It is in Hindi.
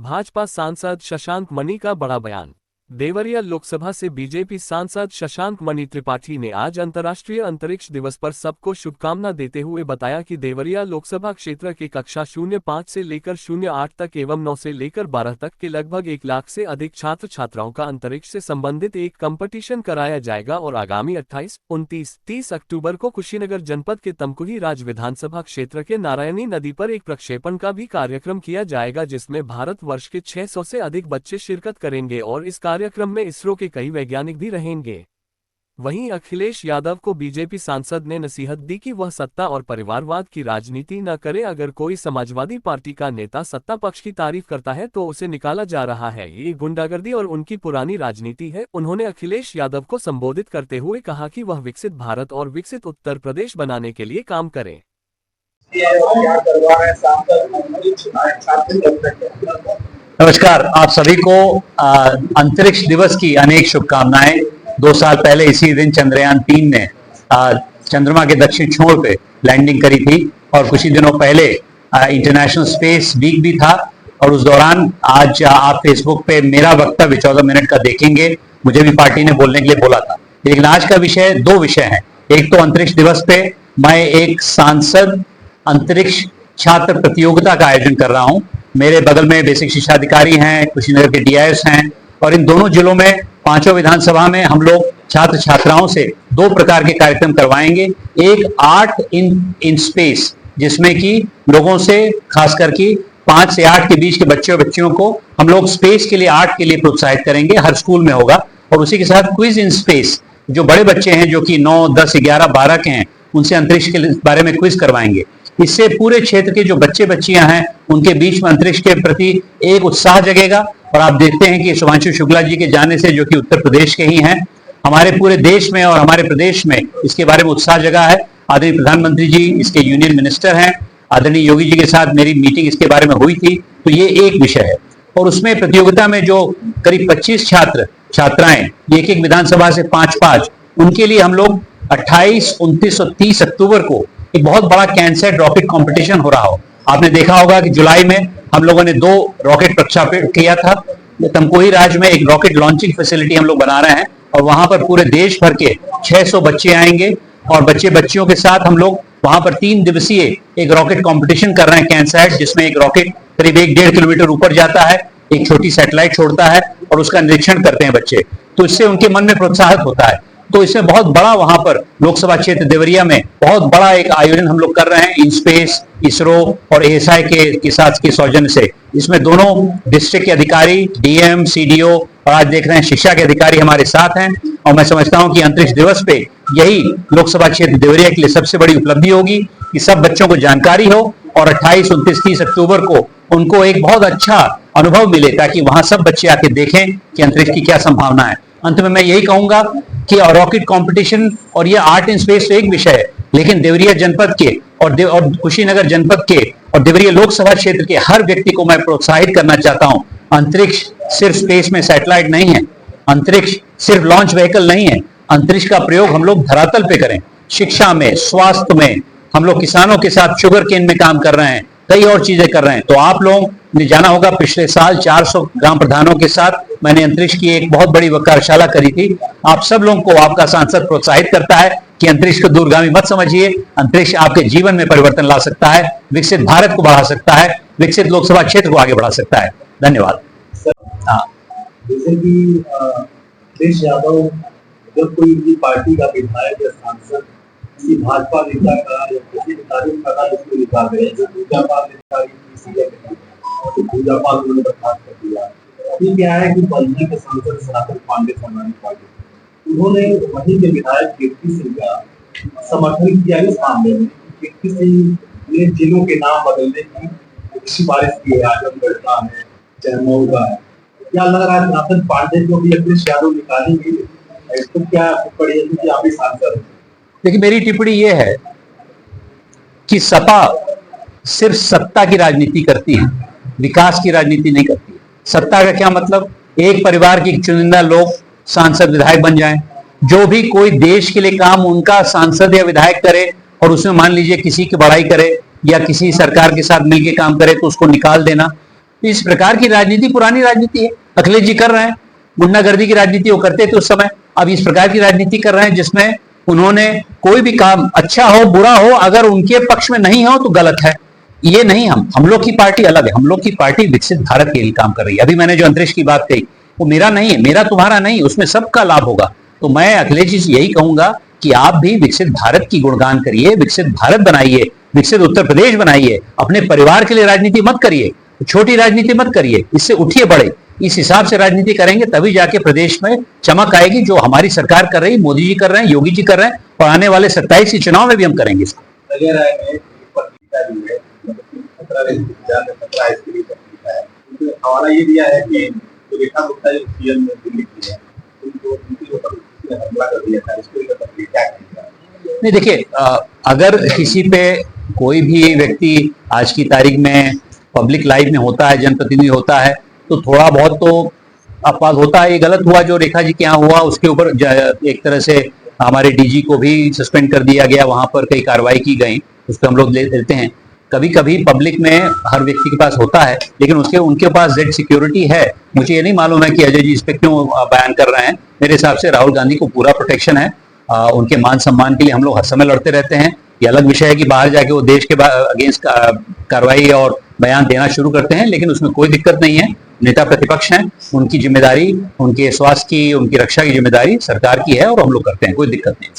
भाजपा सांसद शशांक मणि का बड़ा बयान। देवरिया लोकसभा से बीजेपी सांसद शशांक मणि त्रिपाठी ने आज अंतर्राष्ट्रीय अंतरिक्ष दिवस पर सबको शुभकामना देते हुए बताया कि देवरिया लोकसभा क्षेत्र के कक्षा 05 से लेकर 08 तक एवं 9 से लेकर 12 तक के लगभग 1 लाख से अधिक छात्र छात्राओं का अंतरिक्ष से संबंधित एक कंपटीशन कराया जाएगा और आगामी 28, 29, 30 अक्टूबर को कुशीनगर जनपद के तमकुही राज विधानसभा क्षेत्र के नारायणी नदी पर एक प्रक्षेपण का भी कार्यक्रम किया जाएगा, जिसमें भारत वर्ष के 600 से अधिक बच्चे शिरकत करेंगे और इस कार्यक्रम में इसरो के कई वैज्ञानिक भी रहेंगे। वहीं अखिलेश यादव को बीजेपी सांसद ने नसीहत दी कि वह सत्ता और परिवारवाद की राजनीति न करे। अगर कोई समाजवादी पार्टी का नेता सत्ता पक्ष की तारीफ करता है तो उसे निकाला जा रहा है, ये गुंडागर्दी और उनकी पुरानी राजनीति है। उन्होंने अखिलेश यादव को संबोधित करते हुए कहा कि वह विकसित भारत और विकसित उत्तर प्रदेश बनाने के लिए काम करें। नमस्कार, आप सभी को अंतरिक्ष दिवस की अनेक शुभकामनाएं। 2 साल पहले इसी दिन चंद्रयान 3 ने चंद्रमा के दक्षिण छोर पे लैंडिंग करी थी और कुछ ही दिनों पहले इंटरनेशनल स्पेस वीक भी था और उस दौरान आज आप फेसबुक पे मेरा वक्तव्य 14 मिनट का देखेंगे। मुझे भी पार्टी ने बोलने के लिए बोला था, लेकिन आज का विषय 2 विषय हैं। एक तो अंतरिक्ष दिवस पे मैं एक सांसद अंतरिक्ष छात्र प्रतियोगिता का आयोजन कर रहा हूं। मेरे बगल में बेसिक शिक्षा अधिकारी हैं, कुशीनगर के डीआईएस हैं और इन दोनों जिलों में 5 विधानसभा में हम लोग छात्र छात्राओं से 2 प्रकार के कार्यक्रम करवाएंगे। एक आर्ट इन स्पेस, जिसमें कि लोगों से खास करके 5 से 8 के बीच के बच्चे और बच्चियों को हम लोग स्पेस के लिए, आर्ट के लिए प्रोत्साहित करेंगे। हर स्कूल में होगा और उसी के साथ क्विज इन स्पेस, जो बड़े बच्चे हैं जो कि 9, 10, 11, 12 के हैं, उनसे अंतरिक्ष के बारे में क्विज करवाएंगे। इससे पूरे क्षेत्र के जो बच्चे बच्चियां हैं उनके बीच में अंतरिक्ष के प्रति एक उत्साह जगेगा और आप देखते हैं कि शुभांशु शुक्ला जी के जाने से, जो कि उत्तर प्रदेश के ही हैं, हमारे पूरे देश में और हमारे प्रदेश में इसके बारे में उत्साह जगा है। आदरणीय प्रधानमंत्री जी इसके यूनियन मिनिस्टर हैं, आदरणीय योगी जी के साथ मेरी मीटिंग इसके बारे में हुई थी, तो ये एक विषय है। और उसमें प्रतियोगिता में जो करीब 25 छात्र छात्राएं, एक विधानसभा से 5-5, उनके लिए हम लोग 28, 29 और 30 अक्टूबर को एक बहुत बड़ा कैनसेट रॉकेट कंपटीशन हो रहा हो। आपने देखा होगा कि जुलाई में हम लोगों ने 2 रॉकेट प्रक्षेपित किया था। तमकुही राज में एक रॉकेट लॉन्चिंग फैसिलिटी हम लोग बना रहे हैं और वहां पर पूरे देश भर के 600 बच्चे आएंगे और बच्चे बच्चियों के साथ हम लोग वहां पर 3 दिवसीय एक रॉकेट कंपटीशन कर रहे हैं कैनसेट, जिसमें एक रॉकेट करीब 1-1.5 किलोमीटर ऊपर जाता है, एक छोटी सैटेलाइट छोड़ता है और उसका निरीक्षण करते हैं बच्चे। तो इससे उनके मन में प्रोत्साहित होता है। तो इसमें बहुत बड़ा वहां पर लोकसभा क्षेत्र देवरिया में बहुत बड़ा एक आयोजन हम लोग कर रहे हैं, इन स्पेस, इसरो और एएसआई के साथ के सौजन्य से। इसमें दोनों डिस्ट्रिक्ट के अधिकारी, डीएम, सीडीओ और आज देख रहे हैं शिक्षा के अधिकारी हमारे साथ हैं और मैं समझता हूं कि अंतरिक्ष दिवस पे यही लोकसभा क्षेत्र देवरिया के लिए सबसे बड़ी उपलब्धि होगी कि सब बच्चों को जानकारी हो और 28, 29, 30 अक्टूबर को उनको एक बहुत अच्छा अनुभव मिले, ताकि वहां सब बच्चे आके देखें कि अंतरिक्ष की क्या संभावना है। अंत में मैं यही कहूंगा कि रॉकेट कंपटीशन और ये आर्ट इन स्पेस तो एक विषय है, लेकिन देवरिया जनपद के और कुशीनगर जनपद के और देवरिया लोकसभा क्षेत्र के हर व्यक्ति को मैं प्रोत्साहित करना चाहता हूं। अंतरिक्ष सिर्फ स्पेस में सैटेलाइट नहीं है, अंतरिक्ष सिर्फ लॉन्च व्हीकल नहीं है। अंतरिक्ष का प्रयोग हम लोग धरातल पे करें, शिक्षा में, स्वास्थ्य में, हम लोग किसानों के साथ शुगर केन में काम कर रहे हैं, कई और चीजें कर रहे हैं। तो आप लोगों ने जाना होगा, पिछले साल 400 ग्राम प्रधानों के साथ मैंने अंतरिक्ष की एक बहुत बड़ी कार्यशाला करी थी। आप सब लोगों को आपका सांसद प्रोत्साहित करता है कि अंतरिक्ष को दूरगामी मत समझिए, अंतरिक्ष आपके जीवन में परिवर्तन ला सकता है, विकसित भारत को बढ़ा सकता है, विकसित लोकसभा क्षेत्र को आगे बढ़ा सकता है। धन्यवाद। जैसे कि अखिलेश यादव जब कोई भी पार्टी का विधायक या सांसद किसी भाजपा नेता का या किसी तारीफ का उसको निकाल रहे हैं, पूजा पाठ उन्होंने बर्खास्त कर दिया। अभी क्या है कि बल्दी के सांसद सनातन पांडे समाजवादी पार्टी, उन्होंने वहीं के विधायक कीर्ति सिंह का समर्थन किया इस मामले में। कीर्ति सिंह ने जिलों के नाम बदलने की सिफारिश की है, आजमगढ़ का है, चरमौर का है। क्या लग रहा है सनातन पांडे को भी अखिलेश यादव निकालेंगे? इसको क्या टिप्पणी है कि आप ही सांसद? देखिए, मेरी टिप्पणी यह है कि सपा सिर्फ सत्ता की राजनीति करती है, विकास की राजनीति नहीं करती है। सत्ता का क्या मतलब? एक परिवार के चुनिंदा लोग सांसद विधायक बन जाएं, जो भी कोई देश के लिए काम उनका सांसद या विधायक करे और उसमें मान लीजिए किसी की बड़ाई करे या किसी सरकार के साथ मिलकर काम करे तो उसको निकाल देना। इस प्रकार की राजनीति पुरानी राजनीति है, अखिलेश जी कर रहे हैं। गुंडागर्दी की राजनीति वो करते थे उस समय, अब इस प्रकार की राजनीति कर रहे हैं जिसमें उन्होंने कोई भी काम अच्छा हो बुरा हो अगर उनके पक्ष में नहीं हो तो गलत है। ये नहीं, हम लोग की पार्टी अलग है, हम लोग की पार्टी विकसित भारत के लिए काम कर रही है। अभी मैंने जो अंतरिक्ष की बात कही वो मेरा नहीं है, मेरा तुम्हारा नहीं, उसमें सबका लाभ होगा। तो मैं अखिलेश जी से यही कहूंगा कि आप भी विकसित भारत की गुणगान करिए, विकसित भारत बनाइए, विकसित उत्तर प्रदेश बनाइए। अपने परिवार के लिए राजनीति मत करिए, छोटी राजनीति मत करिए, इससे उठिए बढ़े। इस हिसाब से राजनीति करेंगे तभी जाके प्रदेश में चमक आएगी, जो हमारी सरकार कर रही, मोदी जी कर रहे हैं, योगी जी कर रहे हैं, और आने वाले 27 चुनाव में भी हम करेंगे इसको। हवाला ये दिया है कि रेखा गुप्ता जो सीएम दिल्ली की है उनको उनके ऊपर हमला कर दिया था, इसको लेकर क्या कहेंगे? नहीं देखिए, अगर किसी पे कोई भी व्यक्ति आज की तारीख में पब्लिक लाइफ में होता है, जनप्रतिनिधि होता है, तो थोड़ा बहुत तो अपवाद होता है। ये गलत हुआ जो रेखा जी के यहाँ हुआ, उसके ऊपर एक तरह से हमारे डीजी को भी सस्पेंड कर दिया गया, वहां पर कई कार्रवाई की गई, उस पर हम लोग लेते हैं। कभी कभी पब्लिक में हर व्यक्ति के पास होता है, लेकिन उनके पास जेड सिक्योरिटी है। मुझे ये नहीं मालूम है कि अजय जी इस पे क्यों बयान कर रहे हैं। मेरे हिसाब से राहुल गांधी को पूरा प्रोटेक्शन है, उनके मान सम्मान के लिए हम लोग हर समय लड़ते रहते हैं। ये अलग विषय है कि बाहर जाके वो देश के अगेंस्ट कार्रवाई और बयान देना शुरू करते हैं, लेकिन उसमें कोई दिक्कत नहीं है। नेता प्रतिपक्ष हैं, उनकी जिम्मेदारी, उनके स्वास्थ्य की, उनकी रक्षा की जिम्मेदारी सरकार की है और हम लोग करते हैं, कोई दिक्कत नहीं।